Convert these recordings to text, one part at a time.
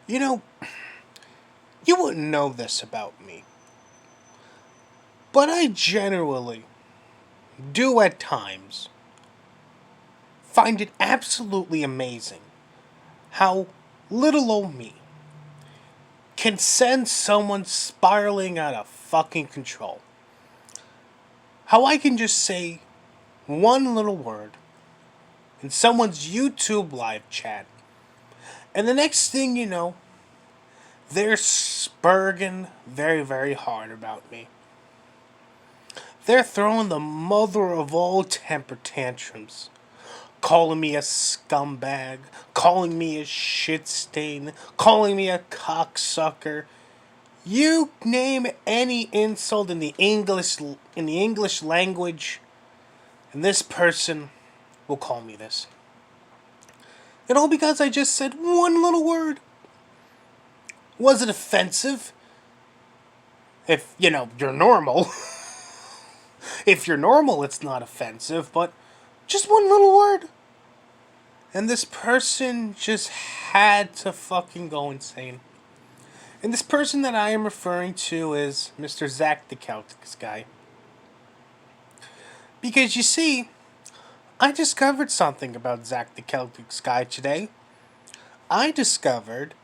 You know, you wouldn't know this about me, but I generally do at times find it absolutely amazing how little old me can send someone spiraling out of fucking control. How I can just say one little word in someone's YouTube live chat, and the next thing you know, they're spurging very, very hard about me. They're throwing the mother of all temper tantrums, calling me a scumbag, calling me a shit stain, calling me a cocksucker. You name any insult in the English language, and this person will call me this. And all because I just said one little word. Was it offensive? If, you're normal. If you're normal, it's not offensive, but just one little word. And this person just had to fucking go insane. And this person that I am referring to is Mr. Zach the Celtics guy. Because you see, I discovered something about Zach the Celtics guy today. I discovered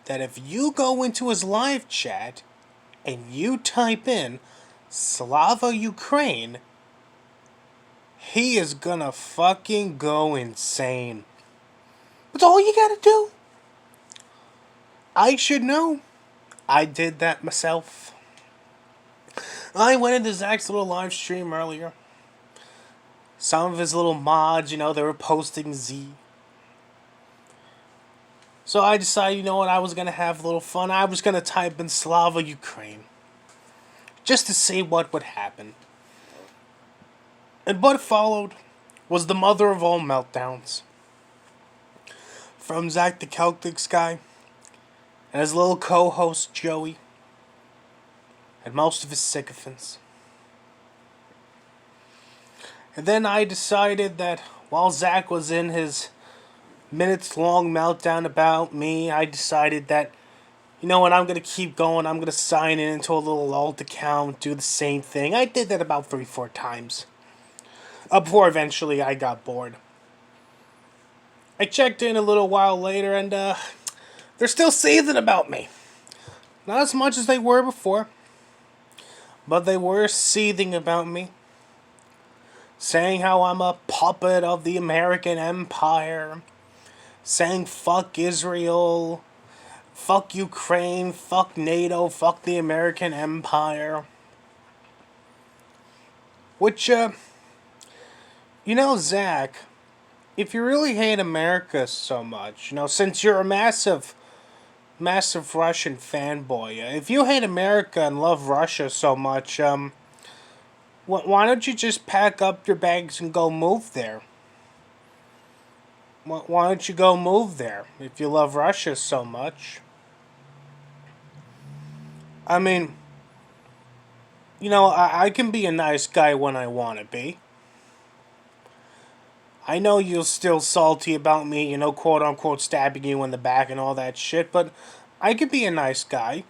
that if you go into his live chat and you type in Slava Ukraine, he is gonna fucking go insane. That's all you gotta do. I should know. I did that myself. I went into Zach's little live stream earlier. Some of his little mods, they were posting Z. So I decided, what, I was gonna have a little fun. I was gonna type in Slava Ukraine. Just to see what would happen. And what followed was the mother of all meltdowns. From Zach the Celtics guy, and his little co-host Joey, and most of his sycophants. And then I decided that while Zach was in his minutes-long meltdown about me, I decided that, what, I'm going to keep going. I'm going to sign in into a little alt account, do the same thing. I did that about 3-4 times. Before eventually I got bored. I checked in a little while later and they're still seething about me. Not as much as they were before, but they were seething about me. Saying how I'm a puppet of the American Empire. Saying fuck Israel, fuck Ukraine, fuck NATO, fuck the American Empire. Which, Zach, if you really hate America so much, since you're a massive Russian fanboy, if you hate America and love Russia so much, why don't you just pack up your bags and go move there? Why don't you go move there if you love Russia so much? I mean, I can be a nice guy when I want to be. I know you're still salty about me, quote unquote stabbing you in the back and all that shit, but I could be a nice guy.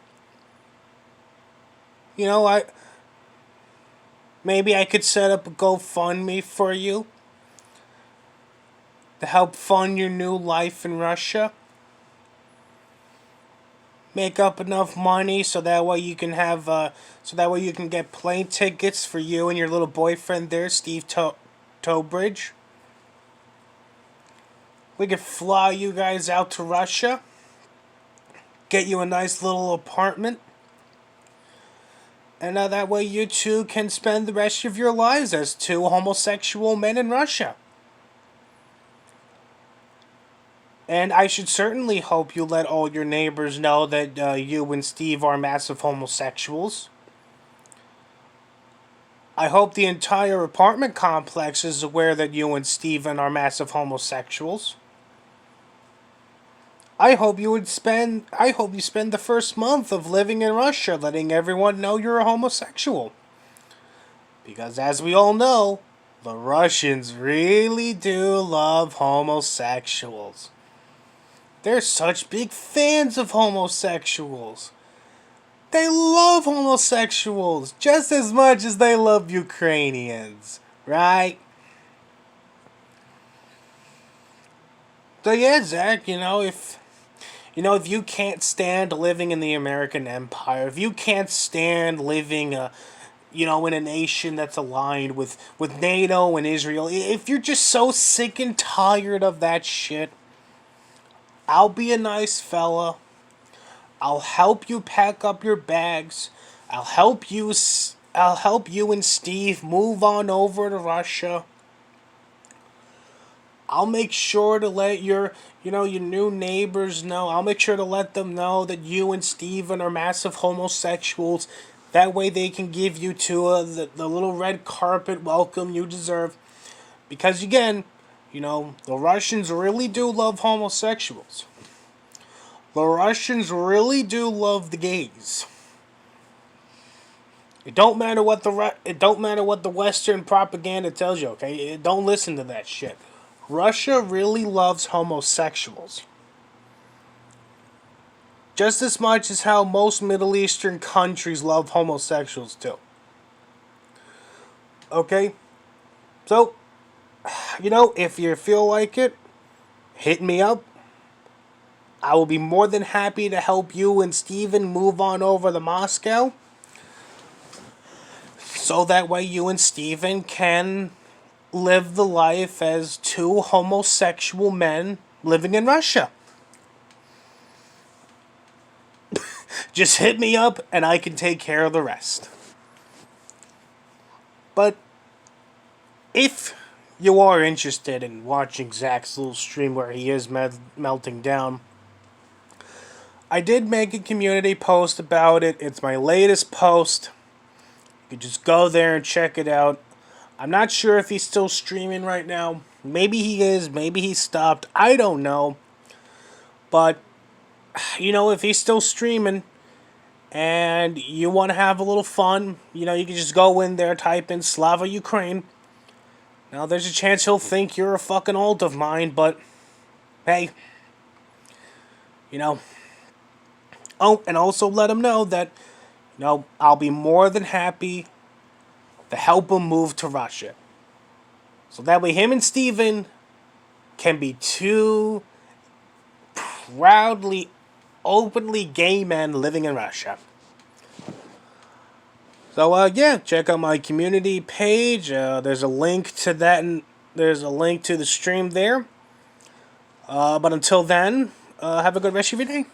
I maybe I could set up a GoFundMe for you to help fund your new life in Russia. Make up enough money so that way you can have get plane tickets for you and your little boyfriend there, Steve Tobridge. We could fly you guys out to Russia. Get you a nice little apartment. And that way you two can spend the rest of your lives as two homosexual men in Russia. And I should certainly hope you let all your neighbors know that you and Steve are massive homosexuals. I hope the entire apartment complex is aware that you and Steven are massive homosexuals. I hope you spend the first month of living in Russia letting everyone know you're a homosexual. Because as we all know, the Russians really do love homosexuals. They're such big fans of homosexuals. They love homosexuals just as much as they love Ukrainians, right? So yeah, Zach, if you can't stand living in the American Empire, if you can't stand living in a nation that's aligned with NATO and Israel, if you're just so sick and tired of that shit, I'll be a nice fella. I'll help you pack up your bags. I'll help you and Steve move on over to Russia. I'll make sure to let your new neighbors know. I'll make sure to let them know that you and Steven are massive homosexuals. That way they can give you the little red carpet welcome you deserve. Because again, the Russians really do love homosexuals. The Russians really do love the gays. It don't matter what the Western propaganda tells you, okay? Don't listen to that shit. Russia really loves homosexuals. Just as much as how most Middle Eastern countries love homosexuals too. Okay? So, if you feel like it, hit me up. I will be more than happy to help you and Steven move on over to Moscow. So that way you and Steven can live the life as two homosexual men living in Russia. Just hit me up and I can take care of the rest. But if you are interested in watching Zach's little stream where he is melting down, I did make a community post about it. It's my latest post. You can just go there and check it out. I'm not sure if he's still streaming right now. Maybe he is. Maybe he stopped. I don't know. But, if he's still streaming and you want to have a little fun, you can just go in there, type in Slava Ukraine. Now, there's a chance he'll think you're a fucking alt of mine, but, hey, Oh, and also let him know that, I'll be more than happy to help him move to Russia. So that way him and Steven can be two proudly, openly gay men living in Russia. So, check out my community page. There's a link to that, and there's a link to the stream there. But until then, have a good rest of your day.